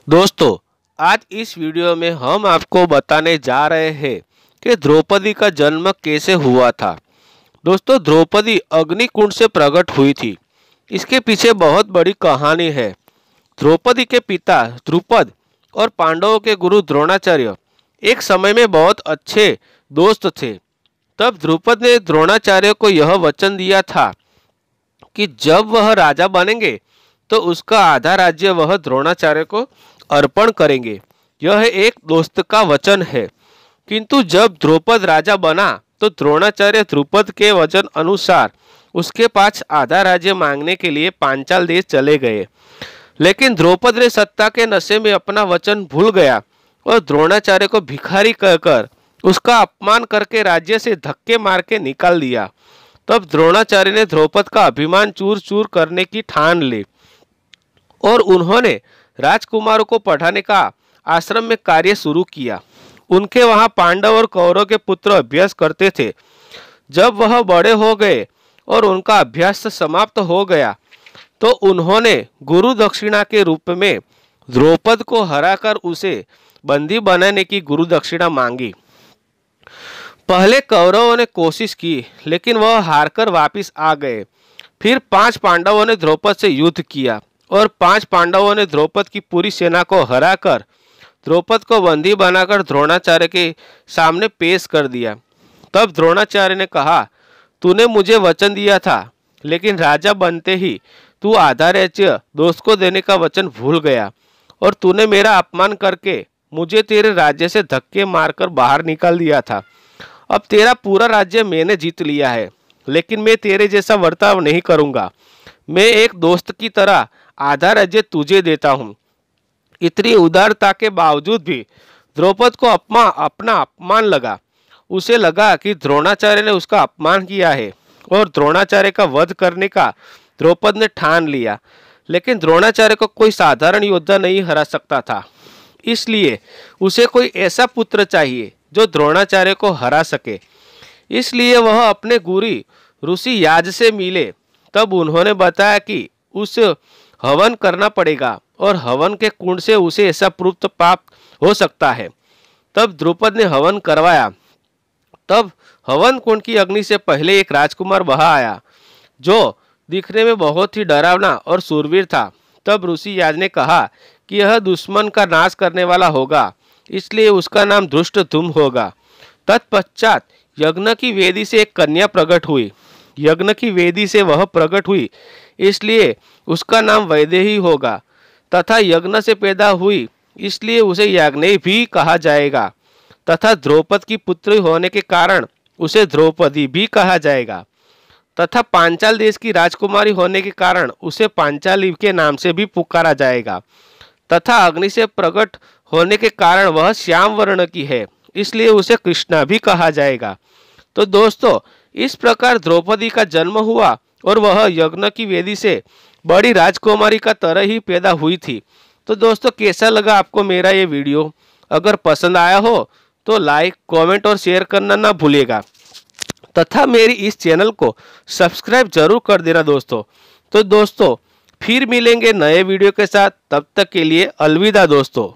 दोस्तों, आज इस वीडियो में हम आपको बताने जा रहे हैं कि द्रौपदी का जन्म कैसे हुआ था। दोस्तों, द्रौपदी अग्निकुंड से प्रकट हुई थी। इसके पीछे बहुत बड़ी कहानी है। द्रौपदी के पिता द्रुपद और पांडवों के गुरु द्रोणाचार्य एक समय में बहुत अच्छे दोस्त थे। तब द्रुपद ने द्रोणाचार्य को यह वचन दिया था कि जब वह राजा बनेंगे तो उसका आधा राज्य वह द्रोणाचार्य को अर्पण करेंगे। यह एक दोस्त का वचन है। किंतु जब द्रौपद राजा बना तो द्रोणाचार्य द्रुपद के वचन अनुसार उसके पास आधा राज्य मांगने के लिए पांचाल देश चले गए। लेकिन द्रौपद ने सत्ता के नशे में अपना वचन भूल गया और द्रोणाचार्य को भिखारी कहकर उसका अपमान करके राज्य से धक्के मार के निकाल दिया। तब द्रोणाचार्य ने द्रौपद का अभिमान चूर चूर करने की ठान ली और उन्होंने राजकुमारों को पढ़ाने का आश्रम में कार्य शुरू किया। उनके वहां पांडव और कौरव के पुत्र अभ्यास करते थे। जब वह बड़े हो गए और उनका अभ्यास समाप्त हो गया तो उन्होंने गुरु दक्षिणा के रूप में द्रौपद को हराकर उसे बंदी बनाने की गुरु दक्षिणा मांगी। पहले कौरवों ने कोशिश की लेकिन वह हारकर वापस आ गए। फिर 5 पांडवों ने द्रौपद से युद्ध किया और 5 पांडवों ने द्रौपद की पूरी सेना को हराकर द्रौपद को बंदी बनाकर द्रोणाचार्य के सामने पेश कर दिया। तब द्रोणाचार्य ने कहा, तूने मुझे वचन दिया था लेकिन राजा बनते ही तू आधा राज्य दोस्त को देने का वचन भूल गया और तूने मेरा अपमान करके मुझे तेरे राज्य से धक्के मारकर बाहर निकाल दिया था। अब तेरा पूरा राज्य मैंने जीत लिया है लेकिन मैं तेरे जैसा वर्ताव नहीं करूँगा। मैं एक दोस्त की तरह आधा राज्य तुझे देता हूँ। इतनी उदारता के बावजूद भी द्रौपद को अपना अपमान लगा। उसे लगा कि द्रोणाचार्य ने उसका अपमान किया है और द्रोणाचार्य का वध करने का द्रौपद ने ठान लिया। लेकिन द्रोणाचार्य को कोई साधारण योद्धा नहीं हरा सकता था, इसलिए उसे कोई ऐसा पुत्र चाहिए जो द्रोणाचार्य को हरा सके। इसलिए वह अपने गुरु ऋषि याज से मिले। तब उन्होंने बताया कि उसे हवन करना पड़ेगा और हवन के कुंड से उसे ऐसा पुत्र प्राप्त हो सकता है। तब द्रुपद ने हवन करवाया। तब हवन कुंड की अग्नि से पहले एक राजकुमार वहां आया जो दिखने में बहुत ही डरावना और शूरवीर था। तब ऋषि याज ने कहा कि यह दुश्मन का नाश करने वाला होगा, इसलिए उसका नाम धृष्टद्युम्न होगा। तत्पश्चात यज्ञ की वेदी से एक कन्या प्रकट हुई। यज्ञ की वेदी से वह प्रकट हुई, इसलिए उसका नाम वैदेही होगा। तथा यज्ञ से पैदा हुई, इसलिए उसे याज्ञेय भी कहा जाएगा। तथा द्रौपद की पुत्री होने के कारण उसे द्रौपदी भी कहा जाएगा। तथा पांचाल देश की राजकुमारी होने के कारण उसे पांचाली के नाम से भी पुकारा जाएगा। तथा अग्नि से प्रकट होने के कारण वह श्याम वर्ण की है, इसलिए उसे कृष्णा भी कहा जाएगा। तो दोस्तों, इस प्रकार द्रौपदी का जन्म हुआ और वह यज्ञ की वेदी से बड़ी राजकुमारी का तरह ही पैदा हुई थी। तो दोस्तों, कैसा लगा आपको मेरा ये वीडियो? अगर पसंद आया हो तो लाइक, कमेंट और शेयर करना ना भूलिएगा। तथा मेरी इस चैनल को सब्सक्राइब जरूर कर देना दोस्तों। तो दोस्तों, फिर मिलेंगे नए वीडियो के साथ। तब तक के लिए अलविदा दोस्तों।